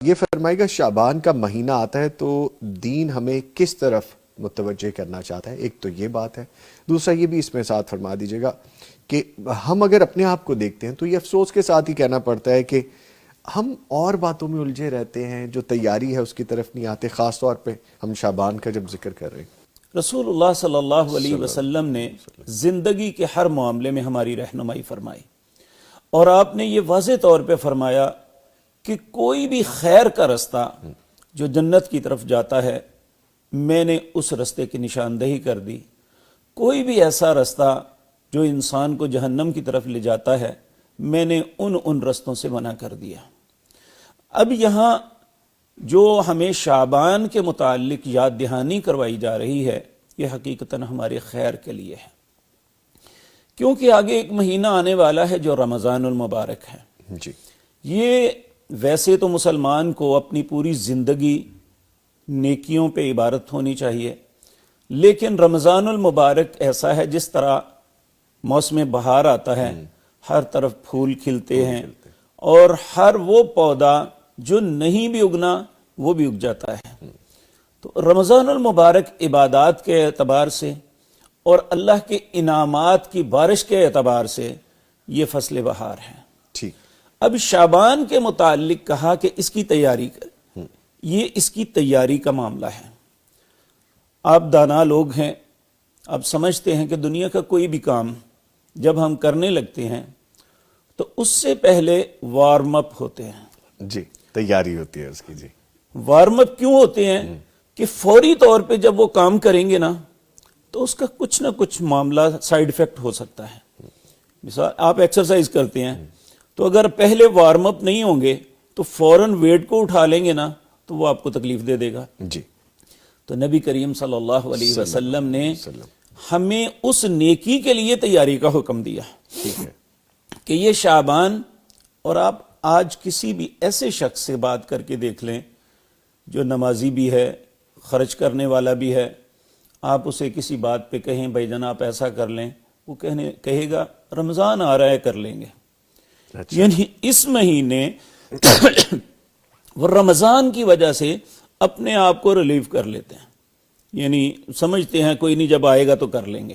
یہ فرمائے گا شعبان کا مہینہ آتا ہے تو دین ہمیں کس طرف متوجہ کرنا چاہتا ہے؟ ایک تو یہ بات ہے، دوسرا یہ بھی اس میں ساتھ فرما دیجیے گا کہ ہم اگر اپنے آپ کو دیکھتے ہیں تو یہ افسوس کے ساتھ ہی کہنا پڑتا ہے کہ ہم اور باتوں میں الجھے رہتے ہیں، جو تیاری ہے اس کی طرف نہیں آتے، خاص طور پہ ہم شعبان کا جب ذکر کر رہے ہیں۔ رسول اللہ صلی اللہ علیہ وسلم نے زندگی کے ہر معاملے میں ہماری رہنمائی فرمائی، اور آپ نے یہ واضح طور پہ فرمایا کہ کوئی بھی خیر کا رستہ جو جنت کی طرف جاتا ہے میں نے اس رستے کی نشاندہی کر دی، کوئی بھی ایسا رستہ جو انسان کو جہنم کی طرف لے جاتا ہے میں نے ان رستوں سے منع کر دیا۔ اب یہاں جو ہمیں شعبان کے متعلق یاد دہانی کروائی جا رہی ہے یہ حقیقتاً ہمارے خیر کے لیے ہے، کیونکہ آگے ایک مہینہ آنے والا ہے جو رمضان المبارک ہے۔ جی، یہ ویسے تو مسلمان کو اپنی پوری زندگی نیکیوں پہ عبارت ہونی چاہیے، لیکن رمضان المبارک ایسا ہے جس طرح موسم بہار آتا ہے، ہر طرف پھول کھلتے ہیں اور ہر وہ پودا جو نہیں بھی اگنا وہ بھی اگ جاتا ہے۔ تو رمضان المبارک عبادات کے اعتبار سے اور اللہ کے انعامات کی بارش کے اعتبار سے یہ فصل بہار ہے۔ ٹھیک، اب شعبان کے متعلق کہا کہ اس کی تیاری کر، یہ اس کی تیاری کا معاملہ ہے۔ آپ دانا لوگ ہیں، آپ سمجھتے ہیں کہ دنیا کا کوئی بھی کام جب ہم کرنے لگتے ہیں تو اس سے پہلے وارم اپ ہوتے ہیں۔ جی، تیاری ہوتی ہے اس کی۔ جی، وارم اپ کیوں ہوتے ہیں؟ کہ فوری طور پہ جب وہ کام کریں گے نا تو اس کا کچھ نہ کچھ معاملہ سائیڈ افیکٹ ہو سکتا ہے۔ مثال آپ ایکسرسائز کرتے ہیں تو اگر پہلے وارم اپ نہیں ہوں گے تو فوراً ویٹ کو اٹھا لیں گے نا تو وہ آپ کو تکلیف دے دے گا۔ جی، تو نبی کریم صلی اللہ علیہ وسلم نے ہمیں اس نیکی کے لیے تیاری کا حکم دیا کہ یہ شعبان، اور آپ آج کسی بھی ایسے شخص سے بات کر کے دیکھ لیں جو نمازی بھی ہے، خرچ کرنے والا بھی ہے، آپ اسے کسی بات پہ کہیں بھائی جناب ایسا کر لیں، وہ کہے گا رمضان آ رہا ہے کر لیں گے۔ یعنی اس مہینے وہ رمضان کی وجہ سے اپنے آپ کو ریلیو کر لیتے ہیں، یعنی سمجھتے ہیں کوئی نہیں جب آئے گا تو کر لیں گے۔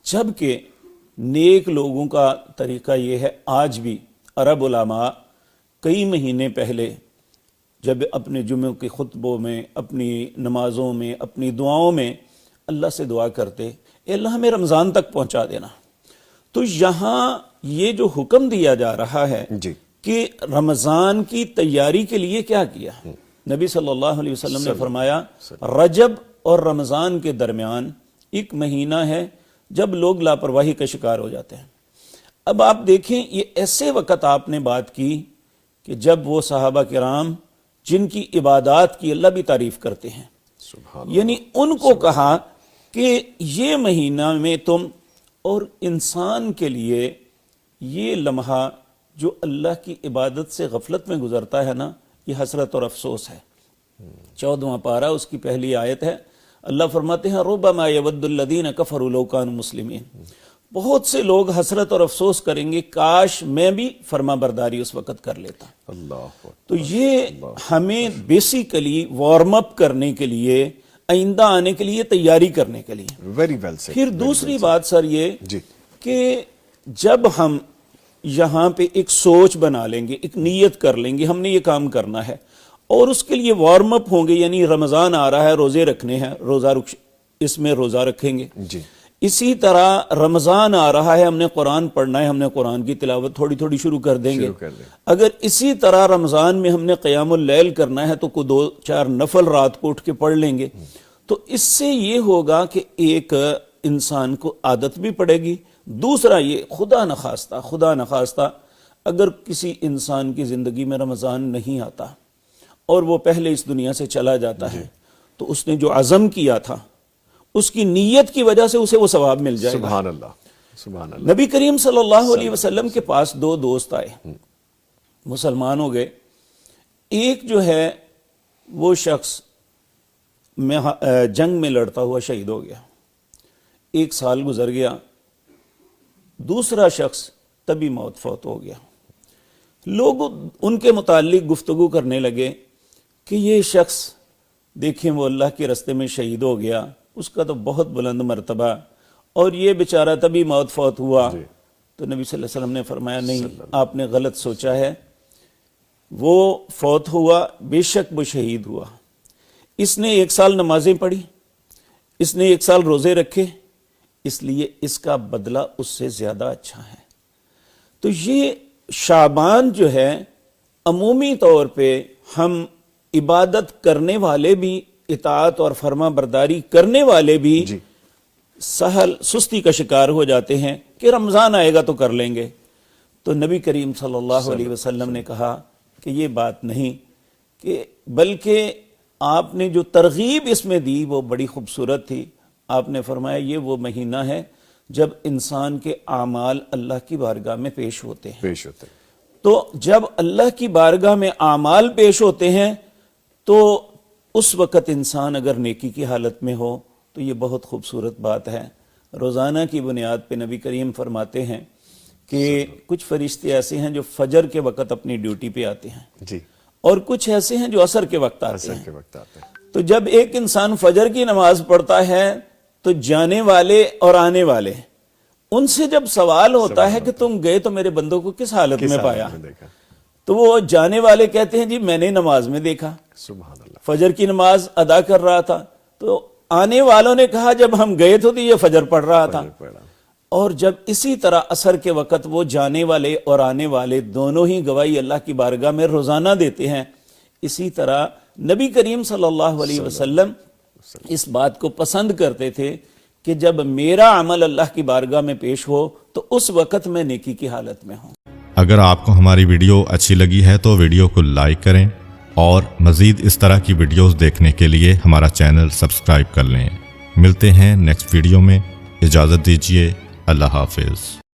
جبکہ نیک لوگوں کا طریقہ یہ ہے، آج بھی عرب علماء کئی مہینے پہلے جب اپنے جمعوں کے خطبوں میں، اپنی نمازوں میں، اپنی دعاؤں میں اللہ سے دعا کرتے، اے اللہ ہمیں رمضان تک پہنچا دینا۔ تو یہاں یہ جو حکم دیا جا رہا ہے کہ رمضان کی تیاری کے لیے کیا کیا، نبی صلی اللہ علیہ وسلم نے فرمایا رجب اور رمضان کے درمیان ایک مہینہ ہے جب لوگ لاپرواہی کا شکار ہو جاتے ہیں۔ اب آپ دیکھیں یہ ایسے وقت آپ نے بات کی کہ جب وہ صحابہ کرام جن کی عبادات کی اللہ بھی تعریف کرتے ہیں، یعنی ان کو کہا کہ یہ مہینہ میں تم، اور انسان کے لیے یہ لمحہ جو اللہ کی عبادت سے غفلت میں گزرتا ہے نا، یہ حسرت اور افسوس ہے۔ 14واں پارہ اس کی پہلی آیت ہے، اللہ فرماتے ہیں ربما یود الذین کفروا لو کانوا مسلمین، بہت سے لوگ حسرت اور افسوس کریں گے کاش میں بھی فرما برداری اس وقت کر لیتا۔ تو یہ ہمیں بیسیکلی وارم اپ کرنے کے لیے، آئندہ آنے کے لیے تیاری کرنے کے لیے۔ Very well said. پھر دوسری بات سر یہ کہ جب ہم یہاں پہ ایک سوچ بنا لیں گے، ایک نیت کر لیں گے ہم نے یہ کام کرنا ہے، اور اس کے لیے وارم اپ ہوں گے، یعنی رمضان آ رہا ہے روزے رکھنے ہیں، اس میں روزہ رکھیں گے۔ اسی طرح رمضان آ رہا ہے ہم نے قرآن پڑھنا ہے، ہم نے قرآن کی تلاوت تھوڑی تھوڑی شروع کر دیں گے۔ اگر اسی طرح رمضان میں ہم نے قیام اللیل کرنا ہے تو کوئی 2-4 نفل رات کو اٹھ کے پڑھ لیں گے۔ تو اس سے یہ ہوگا کہ ایک انسان کو عادت بھی پڑے گی۔ دوسرا یہ خدا نخواستہ اگر کسی انسان کی زندگی میں رمضان نہیں آتا اور وہ پہلے اس دنیا سے چلا جاتا ہے تو اس نے جو عزم کیا تھا اس کی نیت کی وجہ سے اسے وہ ثواب مل جائے گا۔ سبحان اللہ، سبحان اللہ۔ نبی کریم صلی اللہ علیہ وسلم کے پاس 2 دوست آئے، مسلمان ہو گئے۔ ایک جو ہے وہ شخص جنگ میں لڑتا ہوا شہید ہو گیا، 1 سال گزر گیا، دوسرا شخص طبی موت فوت ہو گیا۔ لوگ ان کے متعلق گفتگو کرنے لگے کہ یہ شخص دیکھیں وہ اللہ کے راستے میں شہید ہو گیا، اس کا تو بہت بلند مرتبہ، اور یہ بیچارہ تبھی موت فوت ہوا. تو نبی صلی اللہ علیہ وسلم نے فرمایا نہیں، آپ نے غلط سوچا ہے، وہ فوت ہوا، بے شک وہ شہید ہوا. اس نے 1 سال نمازیں پڑھی، اس نے 1 سال روزے رکھے، اس لیے اس کا بدلہ اس سے زیادہ اچھا ہے. تو یہ شعبان جو ہے عمومی طور پہ ہم عبادت کرنے والے بھی، اطاعت اور فرما برداری کرنے والے بھی سہل سستی کا شکار ہو جاتے ہیں کہ رمضان آئے گا تو کر لیں گے. تو نبی کریم صلی اللہ علیہ وسلم نے کہا کہ یہ بات نہیں، کہ بلکہ آپ نے جو ترغیب اس میں دی وہ بڑی خوبصورت تھی. آپ نے فرمایا یہ وہ مہینہ ہے جب انسان کے اعمال اللہ کی بارگاہ میں پیش ہوتے ہیں. تو جب اللہ کی بارگاہ میں اعمال پیش ہوتے ہیں تو اس وقت انسان اگر نیکی کی حالت میں ہو تو یہ بہت خوبصورت بات ہے. روزانہ کی بنیاد پہ نبی کریم فرماتے ہیں کہ کچھ فرشتے ایسے ہیں جو فجر کے وقت اپنی ڈیوٹی پہ آتے ہیں، اور کچھ ایسے ہیں جو عصر کے وقت آتے ہیں. تو جب ایک انسان فجر کی نماز پڑھتا ہے تو جانے والے اور آنے والے ان سے جب سوال ہوتا ہے کہ تم گئے تو میرے بندوں کو کس حالت میں پایا، تو وہ جانے والے کہتے ہیں جی میں نے نماز میں دیکھا، فجر کی نماز ادا کر رہا تھا. تو آنے والوں نے کہا جب ہم گئے تو یہ فجر پڑھ رہا تھا. اور جب اسی طرح عصر کے وقت وہ جانے والے اور آنے والے دونوں ہی گواہی اللہ کی بارگاہ میں روزانہ دیتے ہیں، اسی طرح نبی کریم صلی اللہ علیہ وسلم اس بات کو پسند کرتے تھے کہ جب میرا عمل اللہ کی بارگاہ میں پیش ہو تو اس وقت میں نیکی کی حالت میں ہوں. اگر آپ کو ہماری ویڈیو اچھی لگی ہے تو ویڈیو کو لائک کریں، اور مزید اس طرح کی ویڈیوز دیکھنے کے لیے ہمارا چینل سبسکرائب کر لیں. ملتے ہیں نیکسٹ ویڈیو میں، اجازت دیجیے، اللہ حافظ.